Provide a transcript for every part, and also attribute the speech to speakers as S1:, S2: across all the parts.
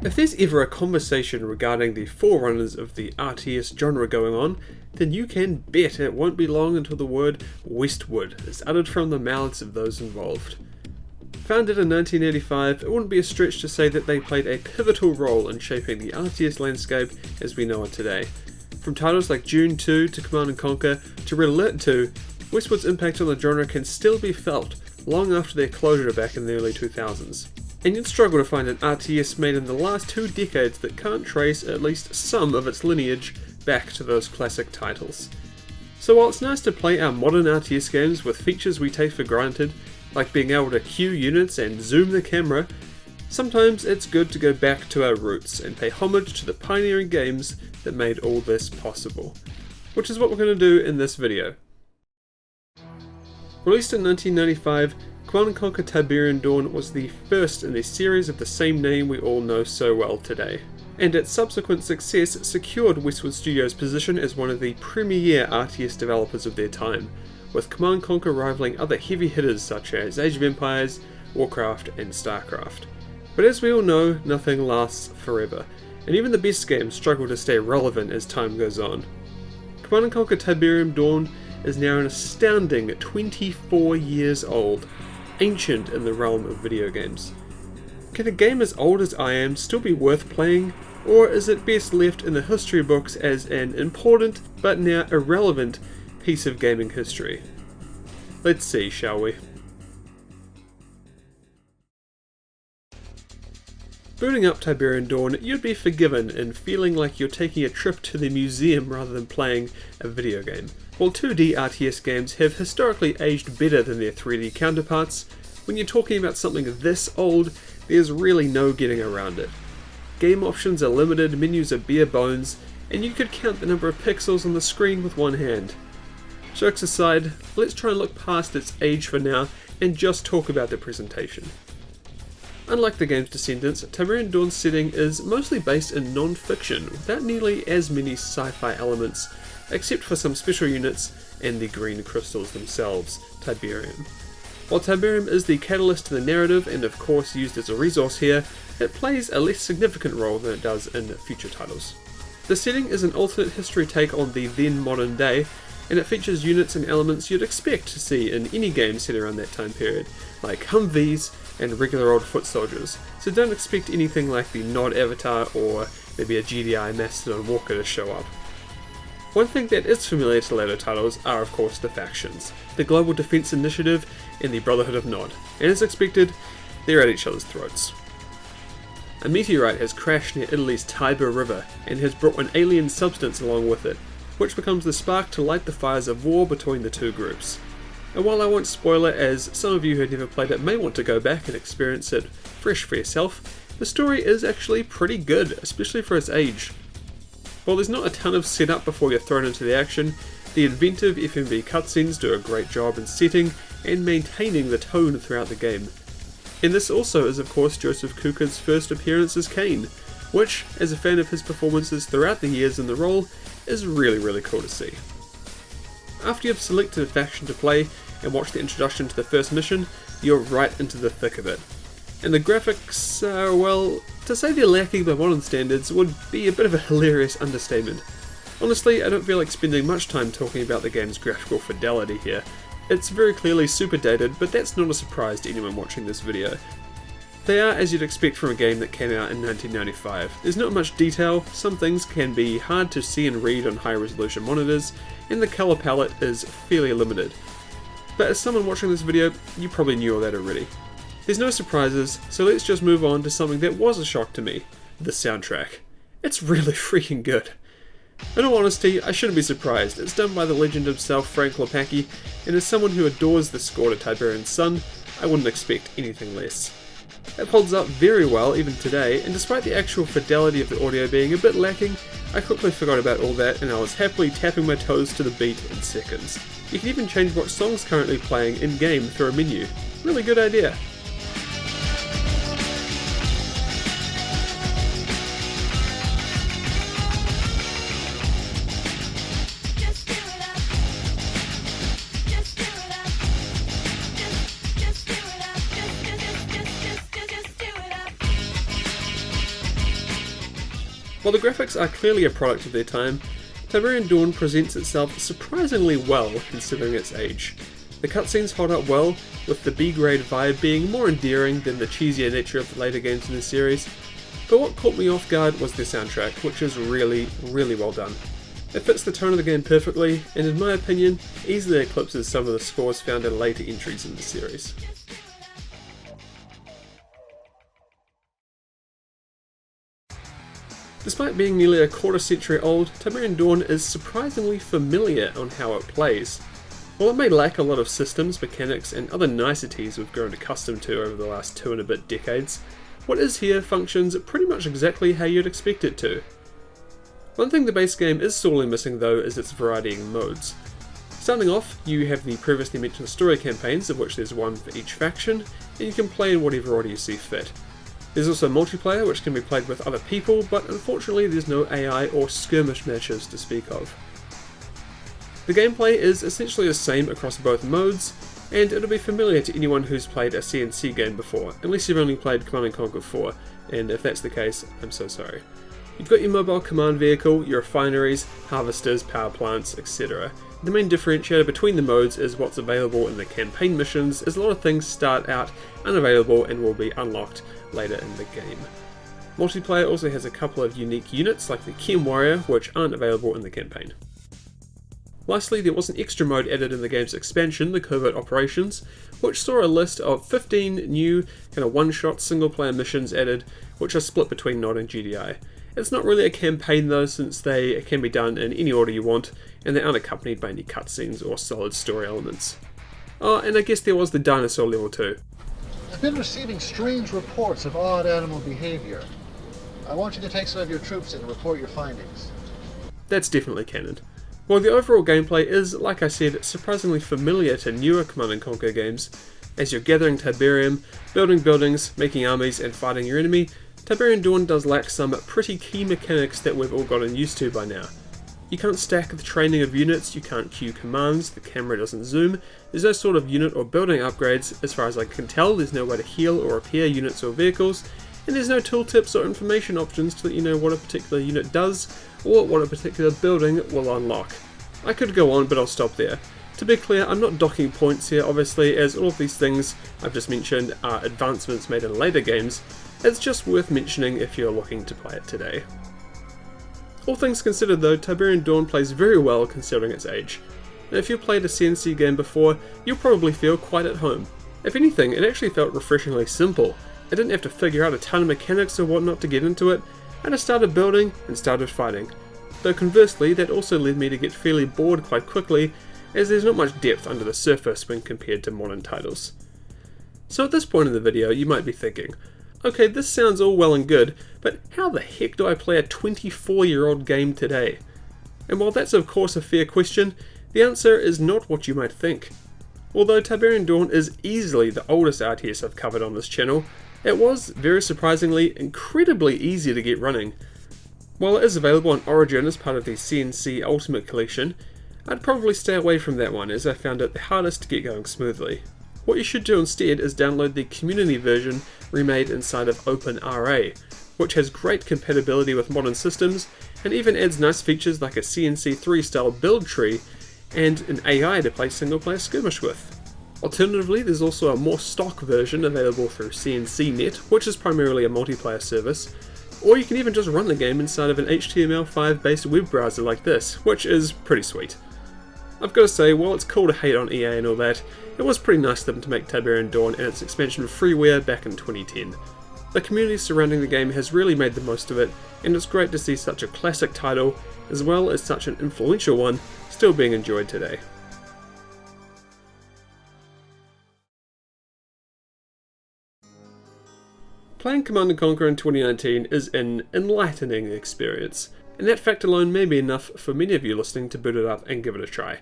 S1: If there's ever a conversation regarding the forerunners of the RTS genre going on, then you can bet it won't be long until the word Westwood is uttered from the mouths of those involved. Founded in 1985, it wouldn't be a stretch to say that they played a pivotal role in shaping the RTS landscape as we know it today. From titles like Dune 2 to Command & Conquer to Red Alert 2, Westwood's impact on the genre can still be felt long after their closure back in the early 2000s. And you'd struggle to find an RTS made in the last 2 decades that can't trace at least some of its lineage back to those classic titles. So while it's nice to play our modern RTS games with features we take for granted, like being able to queue units and zoom the camera, sometimes it's good to go back to our roots and pay homage to the pioneering games that made all this possible. Which is what we're going to do in this video. Released in 1995, Command & Conquer Tiberian Dawn was the first in a series of the same name we all know so well today, and its subsequent success secured Westwood Studios' position as one of the premier RTS developers of their time, with Command & Conquer rivaling other heavy hitters such as Age of Empires, Warcraft and Starcraft. But as we all know, nothing lasts forever, and even the best games struggle to stay relevant as time goes on. Command & Conquer Tiberian Dawn is now an astounding 24 years old, ancient in the realm of video games. Can a game as old as I am still be worth playing, or is it best left in the history books as an important but now irrelevant piece of gaming history? Let's see, shall we? Booting up Tiberian Dawn, you'd be forgiven in feeling like you're taking a trip to the museum rather than playing a video game. While 2D RTS games have historically aged better than their 3D counterparts, when you're talking about something this old, there's really no getting around it. Game options are limited, menus are bare bones, and you could count the number of pixels on the screen with one hand. Jokes aside, let's try and look past its age for now and just talk about the presentation. Unlike the game's descendants, Tiberian Dawn's setting is mostly based in non-fiction, without nearly as many sci-fi elements, except for some special units and the green crystals themselves, Tiberium. While Tiberium is the catalyst to the narrative and of course used as a resource here, it plays a less significant role than it does in future titles. The setting is an alternate history take on the then modern day, and it features units and elements you'd expect to see in any game set around that time period, like Humvees and regular old foot soldiers, so don't expect anything like the Nod Avatar or maybe a GDI Mastodon Walker to show up. One thing that is familiar to later titles are of course the factions, the Global Defense Initiative and the Brotherhood of Nod, and as expected, they're at each other's throats. A meteorite has crashed near Italy's Tiber River and has brought an alien substance along with it, which becomes the spark to light the fires of war between the two groups. And while I won't spoil it, as some of you who have never played it may want to go back and experience it fresh for yourself, the story is actually pretty good, especially for its age. While there's not a ton of setup before you're thrown into the action, the inventive FMV cutscenes do a great job in setting and maintaining the tone throughout the game. And this also is of course Joseph Kuka's first appearance as Kane, which, as a fan of his performances throughout the years in the role, is really cool to see. After you've selected a faction to play and watched the introduction to the first mission, you're right into the thick of it. And the graphics are, well, to say they're lacking by modern standards would be a bit of a hilarious understatement. Honestly, I don't feel like spending much time talking about the game's graphical fidelity here. It's very clearly super dated, but that's not a surprise to anyone watching this video. They are as you'd expect from a game that came out in 1995. There's not much detail, some things can be hard to see and read on high resolution monitors, and the colour palette is fairly limited. But as someone watching this video, you probably knew all that already. There's no surprises, so let's just move on to something that was a shock to me, the soundtrack. It's really freaking good. In all honesty, I shouldn't be surprised. It's done by the legend himself, Frank Lopacki, and as someone who adores the score to Tiberian Sun, I wouldn't expect anything less. It holds up very well even today, and despite the actual fidelity of the audio being a bit lacking, I quickly forgot about all that and I was happily tapping my toes to the beat in seconds. You can even change what song's currently playing in-game through a menu. Really good idea. While the graphics are clearly a product of their time, Tiberian Dawn presents itself surprisingly well considering its age. The cutscenes hold up well, with the B-grade vibe being more endearing than the cheesier nature of the later games in the series, but what caught me off guard was the soundtrack, which is really well done. It fits the tone of the game perfectly, and in my opinion, easily eclipses some of the scores found in later entries in the series. Despite being nearly a quarter century old, Tiberian Dawn is surprisingly familiar on how it plays. While it may lack a lot of systems, mechanics, and other niceties we've grown accustomed to over the last 2 and a bit decades, what is here functions pretty much exactly how you'd expect it to. One thing the base game is sorely missing though is its variety in modes. Starting off, you have the previously mentioned story campaigns, of which there's one for each faction, and you can play in whatever order you see fit. There's also multiplayer, which can be played with other people, but unfortunately there's no AI or skirmish matches to speak of. The gameplay is essentially the same across both modes, and it'll be familiar to anyone who's played a CNC game before, unless you've only played Command & Conquer 4, and if that's the case, I'm so sorry. You've got your mobile command vehicle, your refineries, harvesters, power plants, etc. The main differentiator between the modes is what's available in the campaign missions, as a lot of things start out unavailable and will be unlocked later in the game. Multiplayer also has a couple of unique units like the Chem Warrior, which aren't available in the campaign. Lastly, there was an extra mode added in the game's expansion, the Covert Operations, which saw a list of 15 new kind of one-shot single-player missions added, which are split between Nod and GDI. It's not really a campaign though, since they can be done in any order you want, and they aren't accompanied by any cutscenes or solid story elements. Oh, and I guess there was the dinosaur level too.
S2: I've been receiving strange reports of odd animal behavior. I want you to take some of your troops in and report your findings.
S1: That's definitely canon. While the overall gameplay is, like I said, surprisingly familiar to newer Command & Conquer games, as you're gathering Tiberium, building buildings, making armies, and fighting your enemy, Tiberian Dawn does lack some pretty key mechanics that we've all gotten used to by now. You can't stack the training of units, you can't queue commands, the camera doesn't zoom, there's no sort of unit or building upgrades, as far as I can tell there's no way to heal or repair units or vehicles, and there's no tooltips or information options to let you know what a particular unit does, or what a particular building will unlock. I could go on, but I'll stop there. To be clear, I'm not docking points here obviously, as all of these things I've just mentioned are advancements made in later games. It's just worth mentioning if you're looking to play it today. All things considered though, Tiberian Dawn plays very well considering its age. And if you've played a CNC game before, you'll probably feel quite at home. If anything, it actually felt refreshingly simple. I didn't have to figure out a ton of mechanics or whatnot to get into it, I just started building and started fighting. Though conversely, that also led me to get fairly bored quite quickly, as there's not much depth under the surface when compared to modern titles. So at this point in the video, you might be thinking, okay, this sounds all well and good, but how the heck do I play a 24-year-old game today? And while that's of course a fair question, the answer is not what you might think. Although Tiberian Dawn is easily the oldest RTS I've covered on this channel, it was, very surprisingly, incredibly easy to get running. While it is available on Origin as part of the CNC Ultimate Collection, I'd probably stay away from that one as I found it the hardest to get going smoothly. What you should do instead is download the community version remade inside of OpenRA, which has great compatibility with modern systems and even adds nice features like a CNC3 style build tree and an AI to play single player skirmish with. Alternatively, there's also a more stock version available through CNCnet, which is primarily a multiplayer service, or you can even just run the game inside of an HTML5 based web browser like this, which is pretty sweet. I've got to say, while it's cool to hate on EA and all that, it was pretty nice of them to make Tiberian Dawn and its expansion freeware back in 2010. The community surrounding the game has really made the most of it, and it's great to see such a classic title, as well as such an influential one, still being enjoyed today. Playing Command & Conquer in 2019 is an enlightening experience, and that fact alone may be enough for many of you listening to boot it up and give it a try.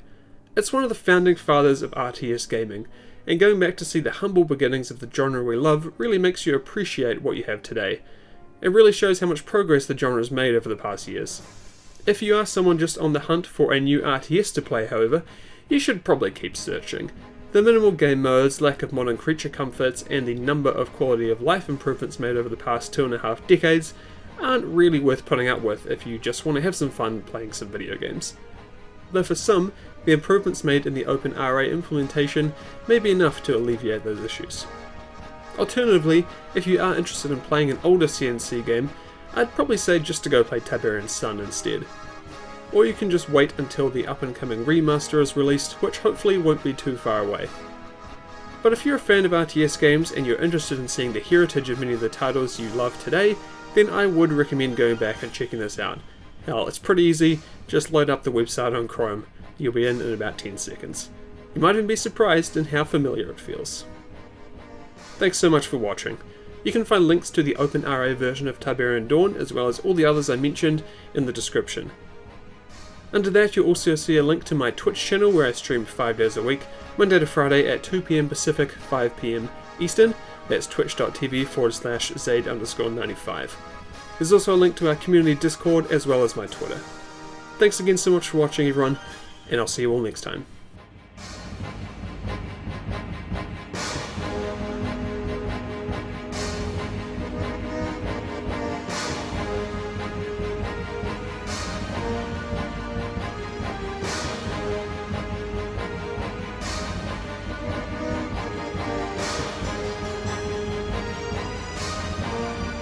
S1: It's one of the founding fathers of RTS gaming, and going back to see the humble beginnings of the genre we love really makes you appreciate what you have today. It really shows how much progress the genre has made over the past years. If you are someone just on the hunt for a new RTS to play, however, you should probably keep searching. The minimal game modes, lack of modern creature comforts, and the number of quality of life improvements made over the past 2.5 decades aren't really worth putting up with if you just want to have some fun playing some video games. Though for some, the improvements made in the OpenRA implementation may be enough to alleviate those issues. Alternatively, if you are interested in playing an older CNC game, I'd probably say just to go play Tiberian Sun instead. Or you can just wait until the up-and-coming remaster is released, which hopefully won't be too far away. But if you're a fan of RTS games and you're interested in seeing the heritage of many of the titles you love today, then I would recommend going back and checking this out. Hell, it's pretty easy, just load up the website on Chrome. You'll be in about 10 seconds. You might even be surprised in how familiar it feels. Thanks so much for watching. You can find links to the OpenRA version of Tiberian Dawn, as well as all the others I mentioned, in the description. Under that you'll also see a link to my Twitch channel where I stream 5 days a week, Monday to Friday at 2 PM Pacific, 5 PM Eastern. That's twitch.tv/Zade_95. There's also a link to our community Discord as well as my Twitter. Thanks again so much for watching everyone, and I'll see you all next time.